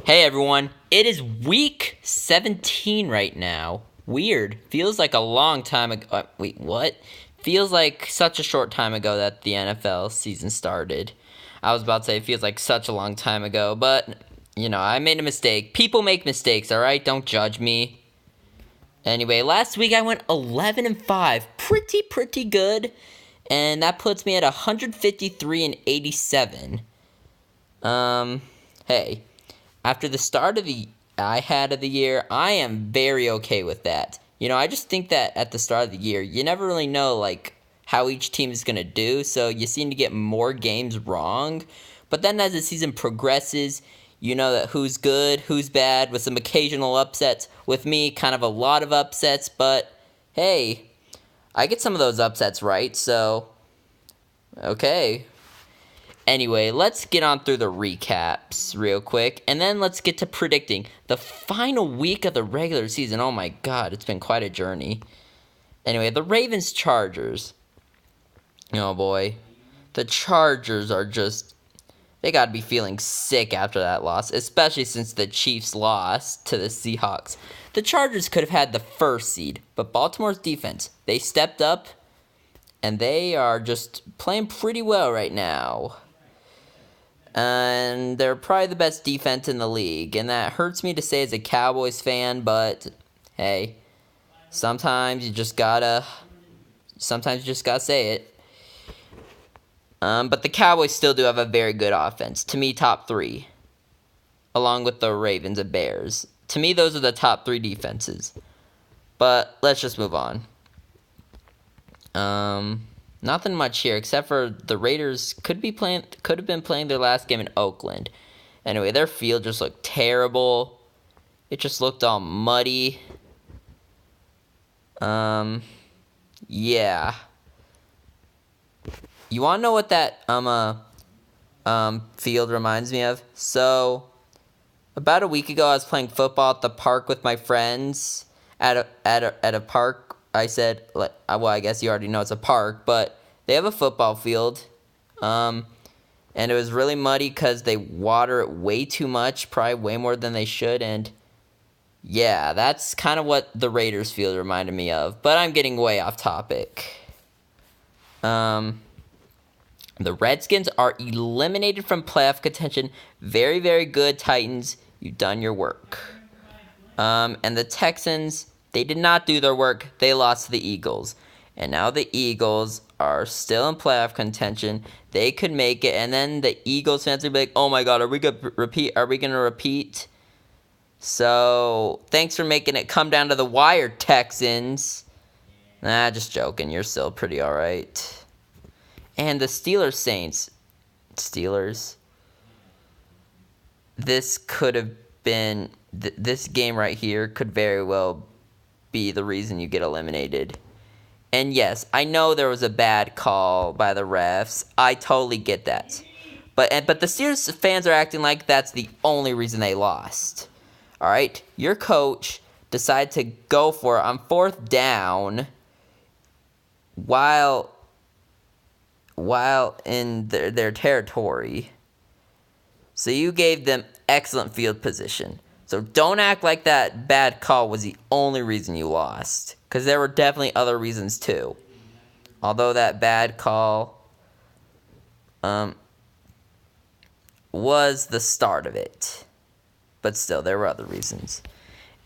Hey everyone, it is week 17 right now. Weird. Feels like a long time ago. Wait, what? Feels like such a short time ago that the NFL season started. I was about to say it feels like such a long time ago, but I made a mistake. People make mistakes, alright? Don't judge me. Anyway, last week I went 11-5. Pretty good. And that puts me at 153-87. Hey. After the start of the year, I am very okay with that. I just think that at the start of the year, you never really know how each team is going to do, so you seem to get more games wrong. But then as the season progresses, you know that who's good, who's bad, with some occasional upsets. With me, kind of a lot of upsets, but hey, I get some of those upsets right, so okay. Anyway, let's get on through the recaps real quick, and then let's get to predicting the final week of the regular season. Oh my god, it's been quite a journey. Anyway, the Ravens-Chargers. Oh boy. The Chargers are they gotta be feeling sick after that loss, especially since the Chiefs lost to the Seahawks. The Chargers could have had the first seed, but Baltimore's defense, they stepped up, and they are just playing pretty well right now. And they're probably the best defense in the league. And that hurts me to say as a Cowboys fan, but hey, sometimes you just gotta say it. But the Cowboys still do have a very good offense. To me, top 3. Along with the Ravens and Bears. To me, those are the top 3 defenses. But let's just move on. Nothing much here except for the Raiders could have been playing their last game in Oakland. Anyway, their field just looked terrible. It just looked all muddy. Yeah. You want to know what that field reminds me of? So, about a week ago, I was playing football at the park with my friends at a park. I said, well, I guess you already know it's a park, but they have a football field, and it was really muddy because they water it way too much, probably way more than they should, and yeah, that's kind of what the Raiders field reminded me of, but I'm getting way off topic. The Redskins are eliminated from playoff contention. Very, very good, Titans. You've done your work. And the Texans, they did not do their work. They lost to the Eagles. And now the Eagles are still in playoff contention. They could make it. And then the Eagles fans will be like, oh my god, are we going to repeat? So, thanks for making it come down to the wire, Texans. Nah, just joking. You're still pretty alright. And the Steelers-Saints. Steelers. This could have been... this game right here could very well be the reason you get eliminated. And yes, I know there was a bad call by the refs. I totally get that. But the Steelers fans are acting like that's the only reason they lost. Alright? Your coach decided to go for it on 4th down while in their territory. So you gave them excellent field position. So don't act like that bad call was the only reason you lost. Because there were definitely other reasons too. Although that bad call was the start of it. But still, there were other reasons.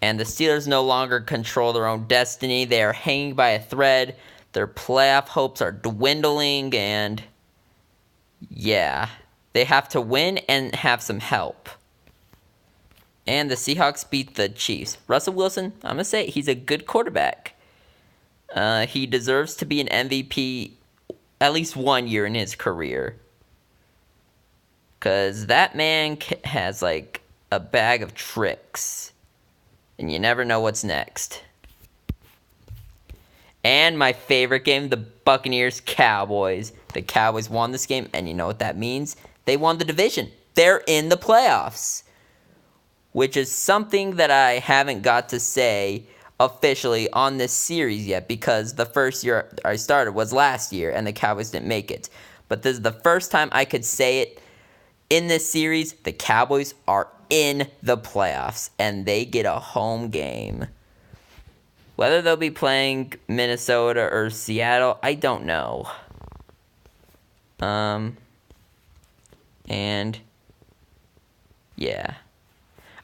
And the Steelers no longer control their own destiny. They are hanging by a thread. Their playoff hopes are dwindling. And yeah, they have to win and have some help. And the Seahawks beat the Chiefs. Russell Wilson, I'm going to say, he's a good quarterback. He deserves to be an MVP at least 1 year in his career. Because that man has, a bag of tricks. And you never know what's next. And my favorite game, the Buccaneers-Cowboys. The Cowboys won this game, and you know what that means? They won the division. They're in the playoffs. Which is something that I haven't got to say officially on this series yet, because the first year I started was last year, and the Cowboys didn't make it. But this is the first time I could say it in this series. The Cowboys are in the playoffs, and they get a home game. Whether they'll be playing Minnesota or Seattle, I don't know. And yeah.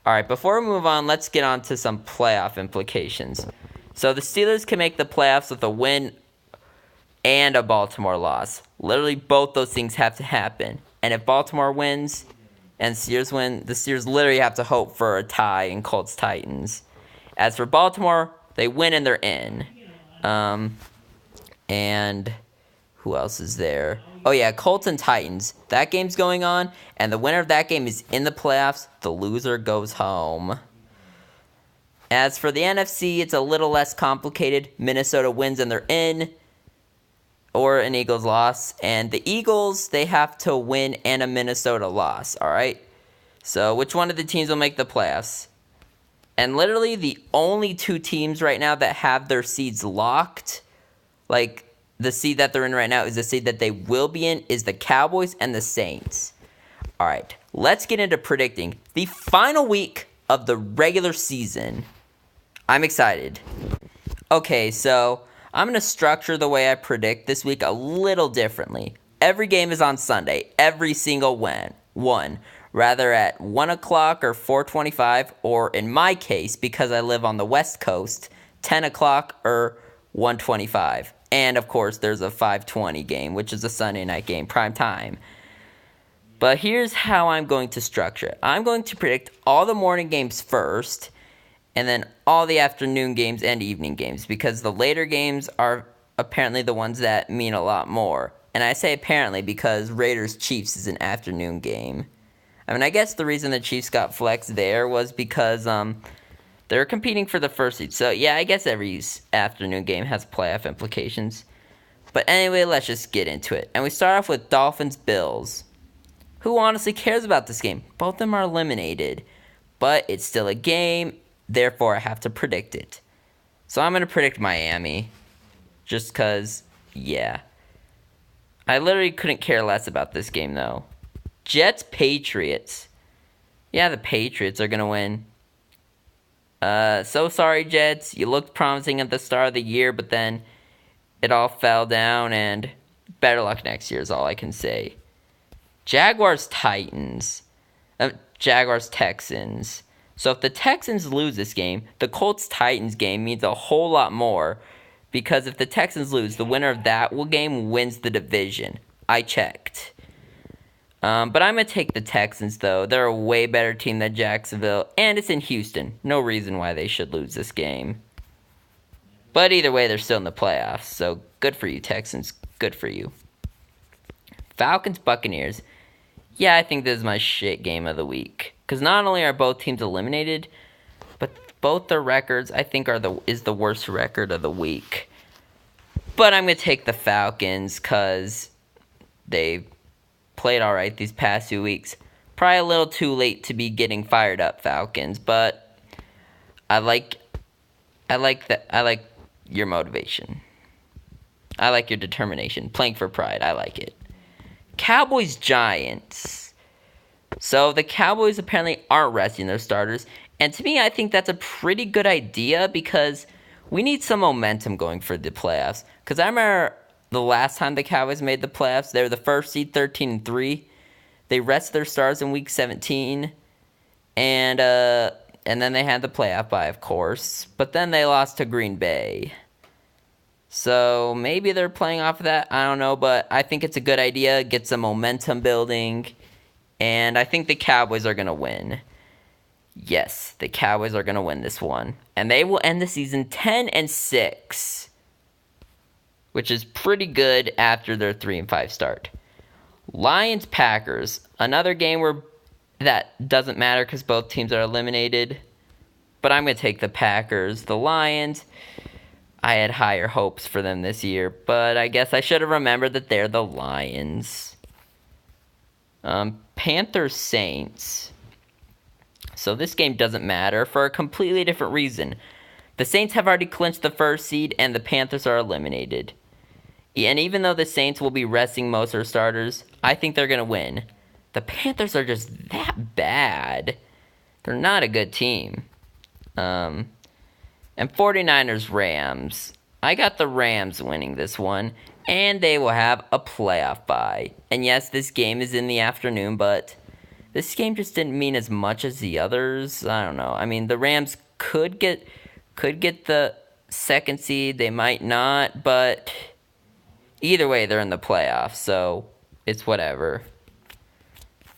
All right, before we move on, let's get on to some playoff implications. So the Steelers can make the playoffs with a win and a Baltimore loss. Literally, both those things have to happen. And if Baltimore wins and Steelers win, the Steelers literally have to hope for a tie in Colts-Titans. As for Baltimore, they win and they're in. And who else is there? Oh yeah, Colts and Titans. That game's going on, and the winner of that game is in the playoffs. The loser goes home. As for the NFC, it's a little less complicated. Minnesota wins and they're in, or an Eagles loss. And the Eagles, they have to win and a Minnesota loss, all right? So which one of the teams will make the playoffs? And literally the only two teams right now that have their seeds locked, like the seed that they're in right now is the seed that they will be in, is the Cowboys and the Saints. All right, let's get into predicting the final week of the regular season. I'm excited. Okay, so I'm going to structure the way I predict this week a little differently. Every game is on Sunday, every single one. Rather at 1 o'clock or 4:25, or in my case, because I live on the West Coast, 10 o'clock or 1:25. And, of course, there's a 5:20 game, which is a Sunday night game, prime time. But here's how I'm going to structure it. I'm going to predict all the morning games first, and then all the afternoon games and evening games, because the later games are apparently the ones that mean a lot more. And I say apparently because Raiders-Chiefs is an afternoon game. I mean, I guess the reason the Chiefs got flexed there was because they're competing for the first seed. So, yeah, I guess every afternoon game has playoff implications. But anyway, let's just get into it. And we start off with Dolphins-Bills. Who honestly cares about this game? Both of them are eliminated. But it's still a game, therefore I have to predict it. So I'm going to predict Miami. Just because, yeah. I literally couldn't care less about this game, though. Jets-Patriots. Yeah, the Patriots are going to win. So sorry, Jets. You looked promising at the start of the year, but then it all fell down, and better luck next year is all I can say. Jaguars-Titans. Jaguars-Texans. So if the Texans lose this game, the Colts-Titans game means a whole lot more, because if the Texans lose, the winner of that game wins the division. I checked. But I'm going to take the Texans, though. They're a way better team than Jacksonville, and it's in Houston. No reason why they should lose this game. But either way, they're still in the playoffs, so good for you, Texans. Good for you. Falcons-Buccaneers. Yeah, I think this is my shit game of the week. Because not only are both teams eliminated, but both their records, I think, is the worst record of the week. But I'm going to take the Falcons, because they played all right these past 2 weeks. Probably a little too late to be getting fired up, Falcons, but I like your motivation. I like your determination. Playing for pride. I like it. Cowboys-Giants. So the Cowboys apparently aren't resting their starters, and to me, I think that's a pretty good idea because we need some momentum going for the playoffs. Because I remember the last time the Cowboys made the playoffs, they were the first seed, 13-3. They rested their stars in week 17, and then they had the playoff bye, of course. But then they lost to Green Bay. So maybe they're playing off of that. I don't know, but I think it's a good idea. Get some momentum building, and I think the Cowboys are going to win. Yes, the Cowboys are going to win this one, and they will end the season 10-6. Which is pretty good after their 3-5 start. Lions-Packers, another game that doesn't matter because both teams are eliminated. But I'm going to take the Packers. The Lions, I had higher hopes for them this year, but I guess I should have remembered that they're the Lions. Panthers-Saints. So this game doesn't matter for a completely different reason. The Saints have already clinched the first seed, and the Panthers are eliminated. And even though the Saints will be resting most of their starters, I think they're going to win. The Panthers are just that bad. They're not a good team. And 49ers Rams. I got the Rams winning this one, and they will have a playoff bye. And yes, this game is in the afternoon, but this game just didn't mean as much as the others. I don't know. I mean, the Rams could get the second seed. They might not, but either way, they're in the playoffs, so it's whatever.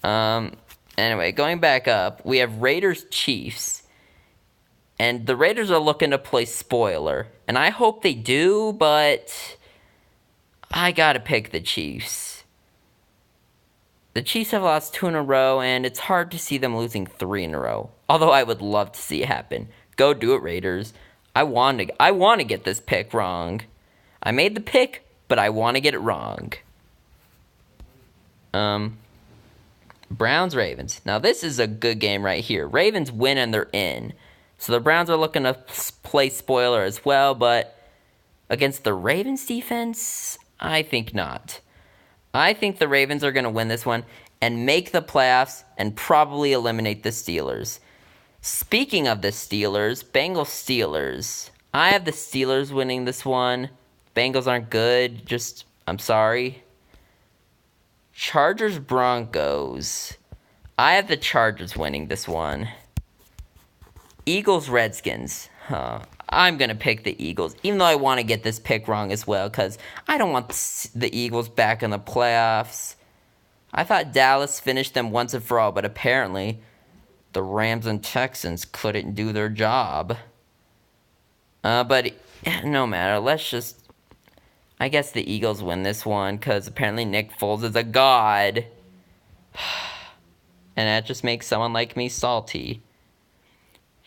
Anyway, going back up, we have Raiders-Chiefs. And the Raiders are looking to play spoiler. And I hope they do, but I gotta pick the Chiefs. The Chiefs have lost 2 in a row, and it's hard to see them losing 3 in a row. Although I would love to see it happen. Go do it, Raiders. I want to get this pick wrong. I made the pick, but I want to get it wrong. Browns-Ravens. Now, this is a good game right here. Ravens win, and they're in. So the Browns are looking to play spoiler as well, but against the Ravens defense, I think not. I think the Ravens are going to win this one and make the playoffs and probably eliminate the Steelers. Speaking of the Steelers, Bengals-Steelers. I have the Steelers winning this one. Bengals aren't good. I'm sorry. Chargers-Broncos. I have the Chargers winning this one. Eagles-Redskins. I'm going to pick the Eagles, even though I want to get this pick wrong as well, because I don't want the Eagles back in the playoffs. I thought Dallas finished them once and for all, but apparently the Rams and Texans couldn't do their job. But no matter, I guess the Eagles win this one, because apparently Nick Foles is a god. And that just makes someone like me salty.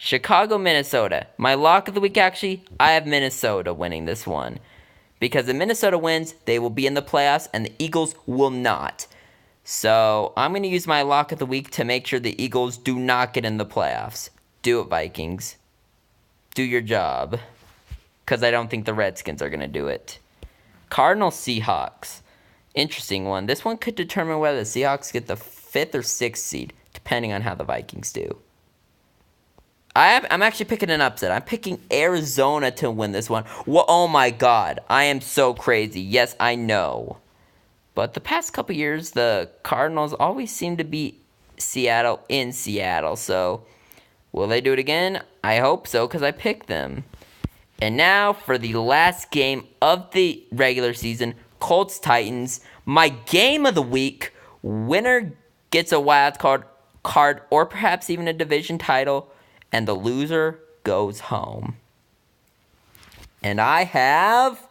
Chicago, Minnesota. My lock of the week, actually, I have Minnesota winning this one. Because if Minnesota wins, they will be in the playoffs, and the Eagles will not. So, I'm going to use my lock of the week to make sure the Eagles do not get in the playoffs. Do it, Vikings. Do your job. Because I don't think the Redskins are going to do it. Cardinals, Seahawks. Interesting one. This one could determine whether the Seahawks get the 5th or 6th seed, depending on how the Vikings do. I'm actually picking an upset. I'm picking Arizona to win this one. Well, oh my god. I am so crazy. Yes, I know. But the past couple years, the Cardinals always seem to beat Seattle in Seattle. So, will they do it again? I hope so, because I picked them. And now for the last game of the regular season, Colts-Titans. My game of the week. Winner gets a wild card or perhaps even a division title. And the loser goes home. And I have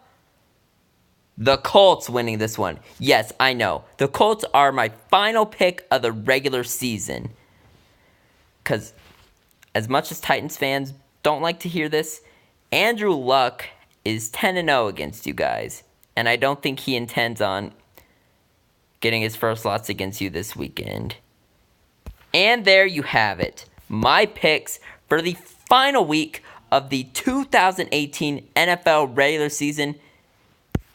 the Colts winning this one. Yes, I know. The Colts are my final pick of the regular season. Because as much as Titans fans don't like to hear this, Andrew Luck is 10-0 against you guys. And I don't think he intends on getting his first loss against you this weekend. And there you have it. My picks for the final week of the 2018 NFL regular season.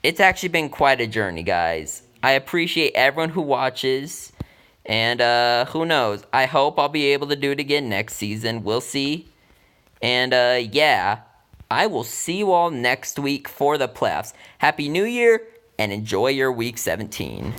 It's actually been quite a journey, guys. I appreciate everyone who watches. And who knows? I hope I'll be able to do it again next season. We'll see. And yeah, I will see you all next week for the playoffs. Happy New Year and enjoy your week 17.